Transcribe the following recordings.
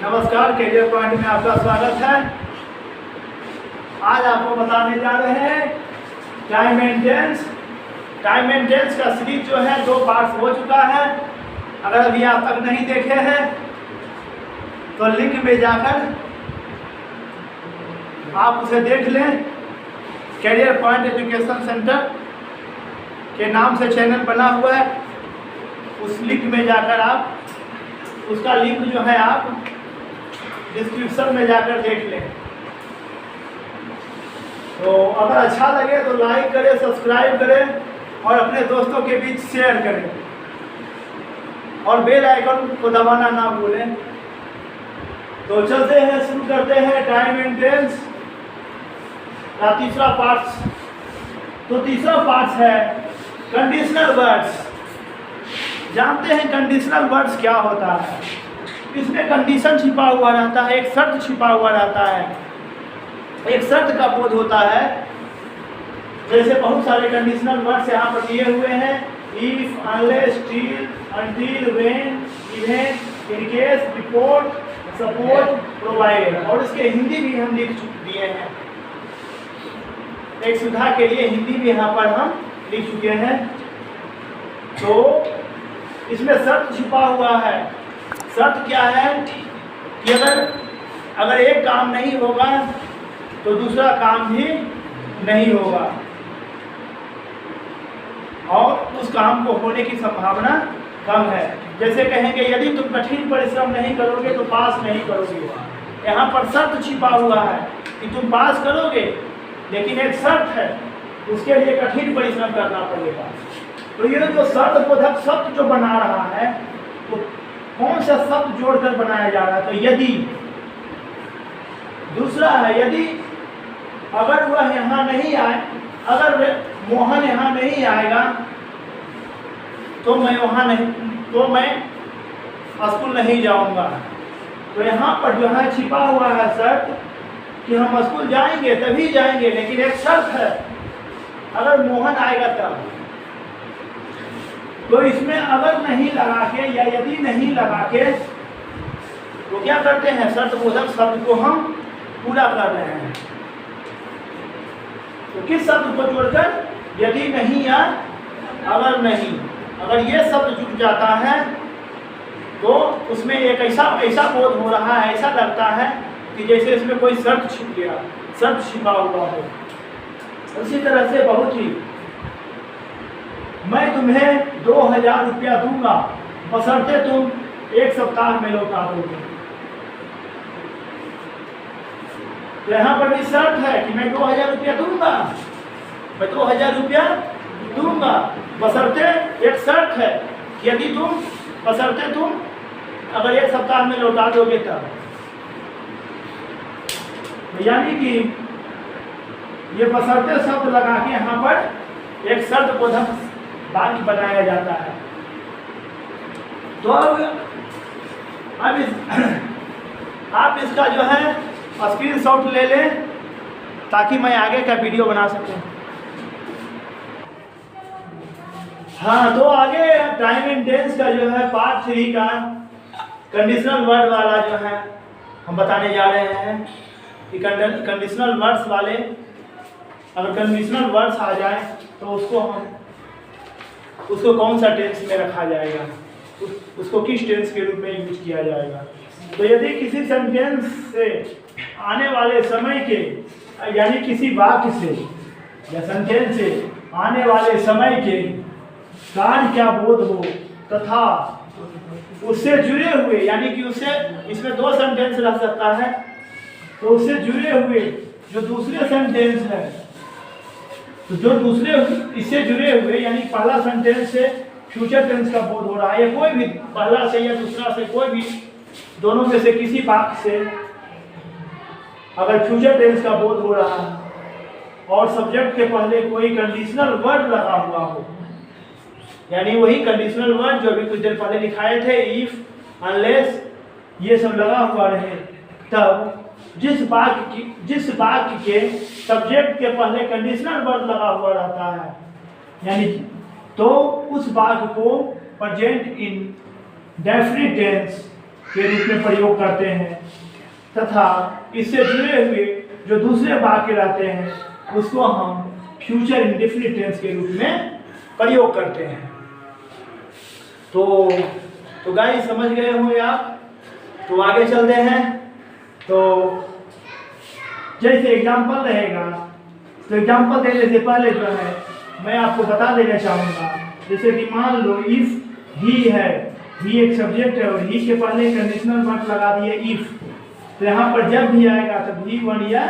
नमस्कार, career point में आपका स्वागत है। आज आपको बताने जा रहे हैं टाइम मेंटेनेंस। टाइम मेंटेनेंस का सीरीज जो है 2 पार्ट हो चुका है। अगर अभी आप तक नहीं देखे हैं तो लिंक में जाकर आप उसे देख लें। कैरियर पॉइंट एजुकेशन सेंटर के नाम से चैनल बना हुआ है, उस लिंक में जाकर आप उसका लिंक जो है आप डिस्क्रिप्शन में जाकर देख लें। तो अगर अच्छा लगे तो लाइक करें, सब्सक्राइब करें और अपने दोस्तों के बीच शेयर करें और बेल आइकन को दबाना ना भूलें। तो चलते हैं, शुरू करते हैं टाइम मेंटेनेंस का तीसरा पार्ट। तो तीसरा पार्ट है कंडीशनल वर्ड्स। जानते हैं कंडीशनल वर्ड्स क्या होता है? इसमें कंडीशन छिपा हुआ रहता है, एक शर्त छिपा हुआ रहता है, एक शर्त का बोध होता है। जैसे बहुत सारे कंडीशनल वर्ड्स यहाँ पर दिए हुए हैं, if, unless, till, until, when, event, in case, report, support, provide. और इसके हिंदी भी हम लिख दिए हैं। एक सुविधा के लिए हिंदी भी यहाँ पर हम लिख चुके हैं। तो इसमें शर्त छिपा हुआ है। शर्त क्या है कि अगर एक काम नहीं होगा तो दूसरा काम भी नहीं होगा और उस काम को होने की संभावना कम है। जैसे कहेंगे यदि तुम कठिन परिश्रम नहीं करोगे तो पास नहीं करोगे। यहाँ पर शर्त छिपा हुआ है कि तुम पास करोगे, लेकिन एक शर्त है, उसके लिए कठिन परिश्रम करना पड़ेगा। तो ये जो शर्त बोधक शब्द जो बना रहा है तो कौन सा शब्द जोड़कर बनाया जा रहा है? तो यदि। दूसरा है यदि अगर वह यहाँ नहीं आए, अगर मोहन यहाँ नहीं आएगा तो मैं वहाँ नहीं, तो मैं स्कूल नहीं जाऊँगा। तो यहाँ पर जो है छिपा हुआ है शर्त कि हम स्कूल जाएंगे तभी जाएंगे, लेकिन एक शर्त है, अगर मोहन आएगा तब। तो इसमें अगर नहीं लगा के या यदि नहीं लगा के तो क्या करते हैं, शर्त बोधक शब्द को हम पूरा कर रहे हैं। तो किस शब्द को जोड़कर? यदि नहीं या अगर नहीं। अगर ये शब्द जुड़ जाता है तो उसमें एक ऐसा बोध हो रहा है, ऐसा लगता है कि जैसे इसमें कोई शर्त छिप गया, शर्त छिपा हुआ हो। उसी तरह से बहुत ही, मैं तुम्हें 2000 रुपया दूंगा बशर्ते तुम 1 सप्ताह में लौटा दोगे। तो यहाँ पर भी शर्त है कि मैं 2000 रुपया दूंगा, मैं 2000 रुपया दूंगा बशर्ते, एक शर्त है कि यदि तुम, बशर्ते तुम अगर 1 सप्ताह में लौटा दोगे तब। यानी कि ये बशर्ते शब्द लगा के यहाँ पर एक शर्त बोधक वाक्य बनाया जाता है। तो अब आप इसका जो है स्क्रीनशॉट ले लें ताकि मैं आगे का वीडियो बना सकूं। हाँ, तो आगे टाइम मेंटेनेंस का जो है पार्ट 3 का कंडीशनल वर्ड वाला जो है हम बताने जा रहे हैं कि कंडीशनल वर्ड्स वाले, अगर कंडीशनल वर्ड्स आ जाए तो उसको कौन सा टेंस में रखा जाएगा, उसको किस टेंस के रूप में यूज किया जाएगा। तो यदि किसी सेंटेंस से आने वाले समय के, यानी किसी वाक्य से या सेंटेंस से आने वाले समय के कार्य क्या बोध हो तथा उससे जुड़े हुए, यानी कि उससे, इसमें 2 सेंटेंस रह सकता है, तो उससे जुड़े हुए जो दूसरे सेंटेंस है, तो जो दूसरे इससे जुड़े हुए, यानी पहला सेंटेंस से फ्यूचर टेंस का बोध हो रहा है, या कोई भी पहला से या दूसरा से, कोई भी दोनों में से किसी वाक्य से अगर फ्यूचर टेंस का बोध हो रहा है और सब्जेक्ट के पहले कोई कंडीशनल वर्ड लगा हुआ हो, यानी वही कंडीशनल वर्ड जो अभी कुछ देर पहले दिखाए थे, इफ, अनलेस, ये सब लगा हुआ रहे, तब जिस वाक्य के सब्जेक्ट के पहले कंडीशनल वर्ड लगा हुआ रहता है, यानी तो उस वाक्य को प्रेजेंट इन डेफिनिट टेंस के रूप में प्रयोग करते हैं, तथा इससे जुड़े हुए जो दूसरे वाक्य रहते हैं उसको हम फ्यूचर इंडेफिनिट टेंस के रूप में प्रयोग करते हैं। तो गाइस समझ गए होंगे आप। तो आगे चलते हैं। तो जैसे एग्जाम्पल रहेगा, तो एग्जाम्पल देने से पहले जो है मैं आपको बता देना चाहूँगा, जैसे कि मान लो इफ ही है, ही एक सब्जेक्ट है और ही के पहले कंडीशनल वर्ब लगा दिए इफ, तो यहाँ पर जब भी आएगा तो V1 या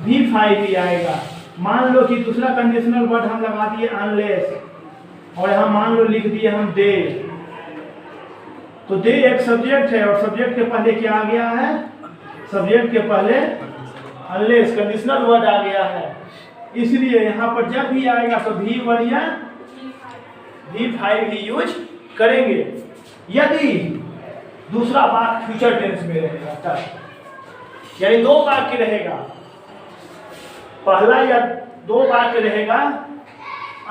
V5 भी आएगा। मान लो कि दूसरा कंडीशनल वर्ड हम लगा दिए अनलेस, और यहाँ मान लो लिख दिए हम दे, तो दे एक सब्जेक्ट है और सब्जेक्ट के पहले क्या आ गया है, सब्जेक्ट के पहले अनलेस कंडीशनल वर्ड आ गया है। इसलिए यहाँ पर जब भी आएगा तो V1 या V5 ही यूज करेंगे। यदि दूसरा वाक्य फ्यूचर टेंस में रहेगा तब, यानी दो वाक्य रहेगा, पहला या दो वाक्य रहेगा,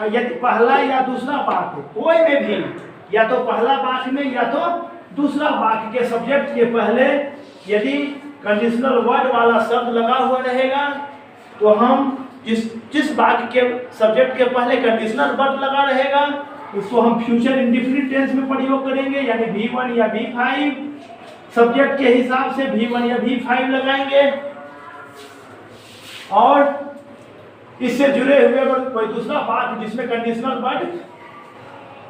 यदि पहला या दूसरा वाक्य कोई में भी, या तो पहला वाक्य में या तो दूसरा वाक्य के सब्जेक्ट के पहले यदि कंडीशनल वर्ड वाला शब्द लगा हुआ रहेगा, तो हम जिस वाक्य के सब्जेक्ट के पहले कंडीशनल वर्ड लगा रहेगा उसको हम फ्यूचर इंडेफिनिट टेंस में प्रयोग करेंगे, यानी V1 या V5 सब्जेक्ट के हिसाब से V1 या V5 लगाएंगे। और इससे जुड़े हुए अगर कोई दूसरा वाक्य जिसमें कंडीशनल वर्ड,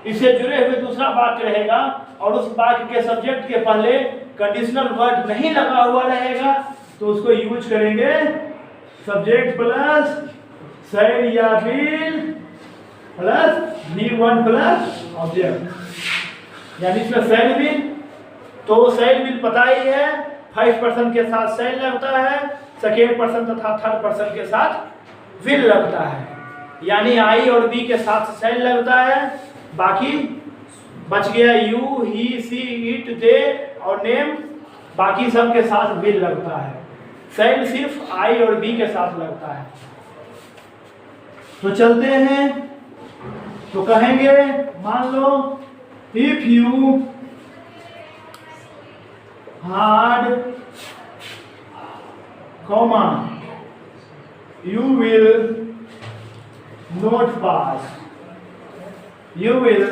इससे जुड़े हुए दूसरा वाक्य रहेगा और उस वाक्य के सब्जेक्ट के पहले कंडीशनल वर्ड नहीं लगा हुआ रहेगा, तो उसको यूज करेंगे सब्जेक्ट प्लस शैल या will plus V1 plus object, यानी इसमें शैल विल, तो शैल विल पता ही है, फर्स्ट पर्सन के साथ शैल लगता है, सेकेंड पर्सन तथा थर्ड पर्सन के साथ विल लगता है, यानी आई और बी के साथ शैल लगता है, बाकी बच गया यू, ही, सी, इट, दे और नेम, बाकी सब के साथ विल लगता है, शैल सिर्फ आई और बी के साथ लगता है। तो चलते हैं, तो कहेंगे मान लो if you hard comma you will not pass, you will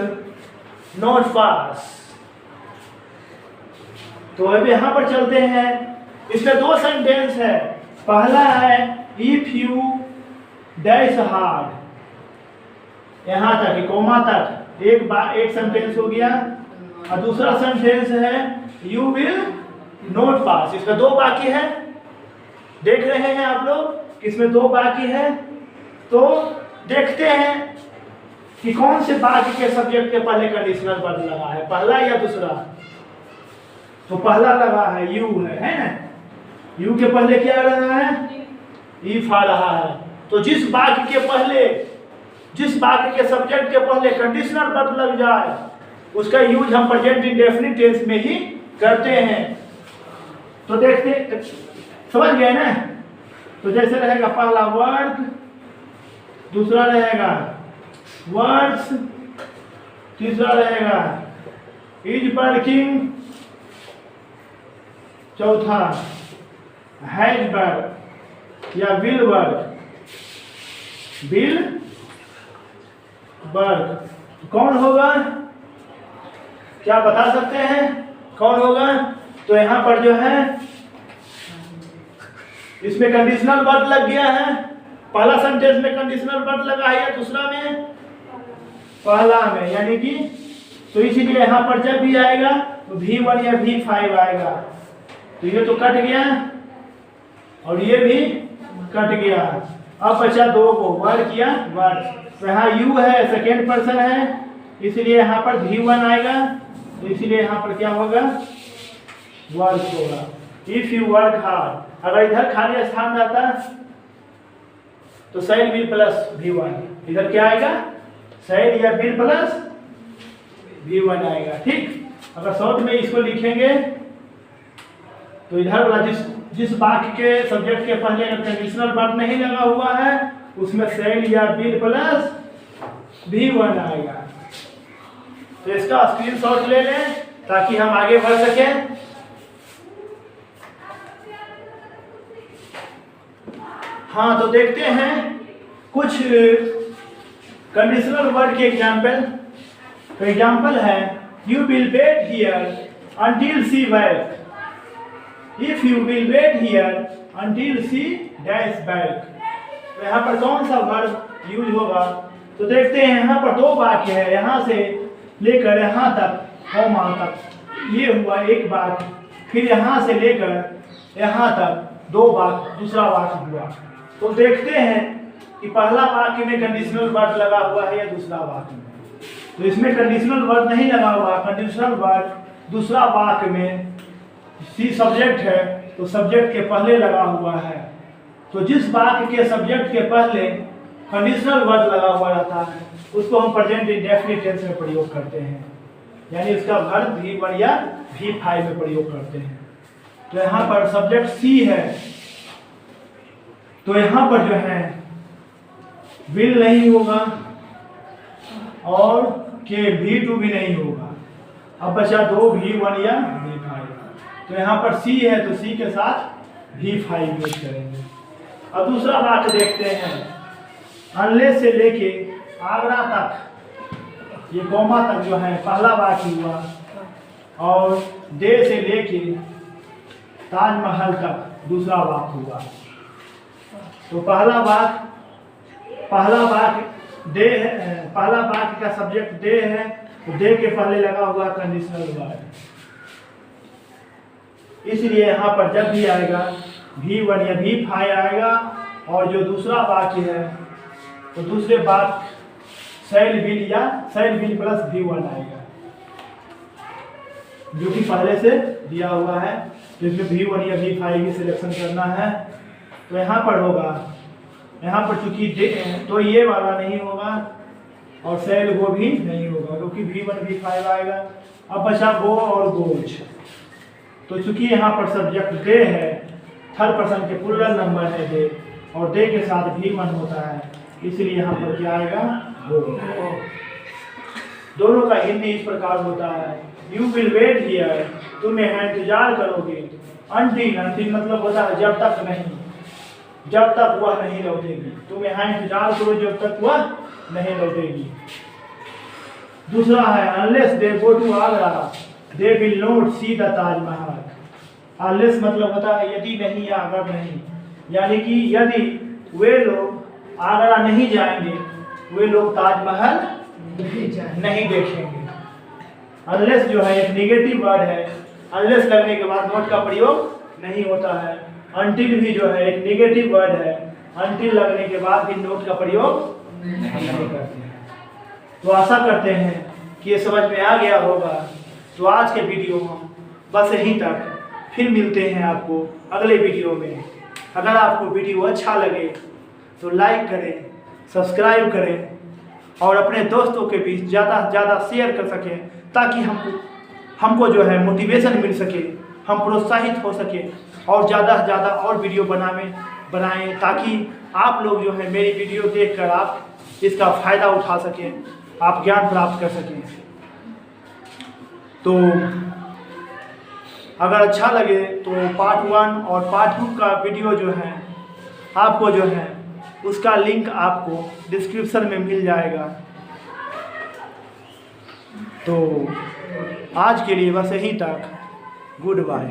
not pass। तो अब यहाँ पर चलते हैं, इसमें दो सेंटेंस है, पहला है if you dash hard, यहाँ तक कोमा तक एक सेंटेंस हो गया, और दूसरा सेंटेंस है you will not pass। इसमें दो बाकी है, देख रहे हैं आप लोग, इसमें दो बाकी है। तो देखते हैं कि कौन से वाक्य के सब्जेक्ट के पहले कंडीशनल वर्ड लगा है, पहला या दूसरा। तो पहला लगा है यू है ना, यू के पहले क्या रहा है, इफ आ रहा है। तो जिस वाक्य के पहले, जिस वाक्य के सब्जेक्ट के पहले कंडीशनल वर्ड लग जाए उसका यूज हम प्रेजेंट इंडेफिनिट टेंस में ही करते हैं। तो देखते, समझ गए ना। तो जैसे रहेगा पहला वर्क, दूसरा रहेगा वर्ड्स, तीसरा रहेगा इज वर्किंग, चौथा हैज वर्क या विल वर्क, विल वर्क। कौन होगा, क्या बता सकते हैं कौन होगा? तो यहाँ पर जो है इसमें कंडीशनल वर्ड लग गया है, पहला सेंटेंस में कंडीशनल वर्ड लगा है या दूसरा में, पहला में, यानी कि तो इसीलिए यहाँ पर जब भी आएगा तो V1 या V5 आएगा। तो ये तो कट गया और ये भी कट गया। अब बचा दो को, वर्ड किया वर्ड। तो यहाँ यू है, सेकेंड पर्सन है, इसलिए यहाँ पर V1 आएगा, तो इसलिए यहाँ पर क्या होगा, वर्क होगा। इफ यू वर्क हार्ड, अगर इधर खाली स्थान रहता तो शैल विल प्लस V1, इधर क्या आएगा, शैल या विल प्लस V1 आएगा। ठीक, अगर शॉर्ट में इसको लिखेंगे तो इधर वाला जिस वाक्य के सब्जेक्ट के पहले अगर कंडीशनल वर्ड नहीं लगा हुआ है उसमें शैल या विल प्लस V1 आएगा। तो इसका स्क्रीनशॉट ले लें ताकि हम आगे बढ़ सकें। हाँ, तो देखते हैं कुछ कंडीशनल वर्ड के एग्जाम्पल। तो एग्जाम्पल है, you will wait here until she back. If you will wait here until she dash back. तो यहाँ पर कौन सा वर्ड यूज होगा? तो देखते हैं, यहाँ पर दो वाक्य है, यहाँ से लेकर यहाँ तक होमा तक, ये हुआ एक वाक्य। फिर यहाँ से लेकर यहाँ तक दो वाक्य, दूसरा वाक्य हुआ। तो देखते हैं कि पहला वाक्य में कंडीशनल वर्ड लगा हुआ है या दूसरा वाक्य में। तो इसमें कंडीशनल वर्ड नहीं लगा हुआ। कंडीशनल वर्ड दूसरा वाक्य में सी सब्जेक्ट है, तो सब्जेक्ट के पहले लगा हुआ है। तो जिस वाक्य के सब्जेक्ट के पहले कंडीशनल वर्ड लगा हुआ रहता है उसको हम प्रेजेंट इंडेफिनिट टेंस में प्रयोग करते हैं, यानी उसका वर्ब V1 या V5 में प्रयोग करते हैं। तो यहाँ पर सब्जेक्ट सी है, तो यहाँ पर जो है विल नहीं होगा और के V2 भी नहीं होगा। अब बचा दो V1 या V5। तो यहाँ पर सी है, तो सी के साथ V5 यूज करेंगे। अब दूसरा वाक्य देखते हैं, अनलेस से लेके आगरा तक, ये कोमा तक जो है पहला वाक्य हुआ, और दे से लेके ताजमहल तक दूसरा वाक्य हुआ। तो पहला वाक्य दे है, पहला वाक्य का सब्जेक्ट दे है, तो दे के पहले लगा हुआ कंडीशनल वर्ड। इसलिए यहाँ पर जब भी आएगा V1 या V5 आएगा, और जो दूसरा वाक्य है तो दूसरे वाक्य शैल विल या शैल विल प्लस V1 आएगा, जो कि पहले से दिया हुआ है। तो इसमें V1 या V5 की सिलेक्शन करना है। तो यहाँ पर होगा, यहाँ पर चूंकि तो ये वाला नहीं होगा और शैल वो भी नहीं होगा, क्योंकि V1 V5 आएगा। अब बचा गो और गोज। तो चूंकि यहाँ पर सब्जेक्ट दे है, थर्ड पर्सन के प्लूरल नंबर है दे, और दे के साथ V1 होता है, इसलिए यहाँ पर क्या आएगा? गो। दोनों का हिंदी इस प्रकार होता है, यू विल वेट हियर, तुम यहाँ इंतजार करोगे, अंटिल, अंटिल मतलब होता है जब तक नहीं, जब तक वह नहीं लौटेगी। तुम यहाँ इंतजार करो जब तक वह नहीं लौटेगी। दूसरा है, unless they go to Agra they will not see the Taj Mahal. Unless मतलब होता है यदि नहीं या अगर नहीं, यानी कि यदि वे लोग आगरा नहीं जाएंगे, वे लोग ताजमहल नहीं देखेंगे। अनलेस जो है एक नेगेटिव वर्ड है, अनलेस लगने के बाद नोट का प्रयोग नहीं होता है। अंटिल भी जो है एक नेगेटिव वर्ड है, अंटिल लगने के बाद भी नोट का प्रयोग नहीं करते हैं। तो आशा करते हैं कि ये समझ में आ गया होगा। तो आज के वीडियो हम बस यहीं तक, फिर मिलते हैं आपको अगले वीडियो में। अगर आपको वीडियो अच्छा लगे तो लाइक करें, सब्सक्राइब करें, और अपने दोस्तों के बीच ज़्यादा से ज़्यादा शेयर कर सकें, ताकि हमको जो है मोटिवेशन मिल सके, हम प्रोत्साहित हो सके और ज़्यादा से ज़्यादा और वीडियो बनाएं, ताकि आप लोग जो है मेरी वीडियो देखकर आप इसका फ़ायदा उठा सकें, आप ज्ञान प्राप्त कर सकें। तो अगर अच्छा लगे तो पार्ट 1 और पार्ट 2 का वीडियो जो है आपको जो है उसका लिंक आपको डिस्क्रिप्शन में मिल जाएगा। तो आज के लिए बस यहीं तक, गुड बाय।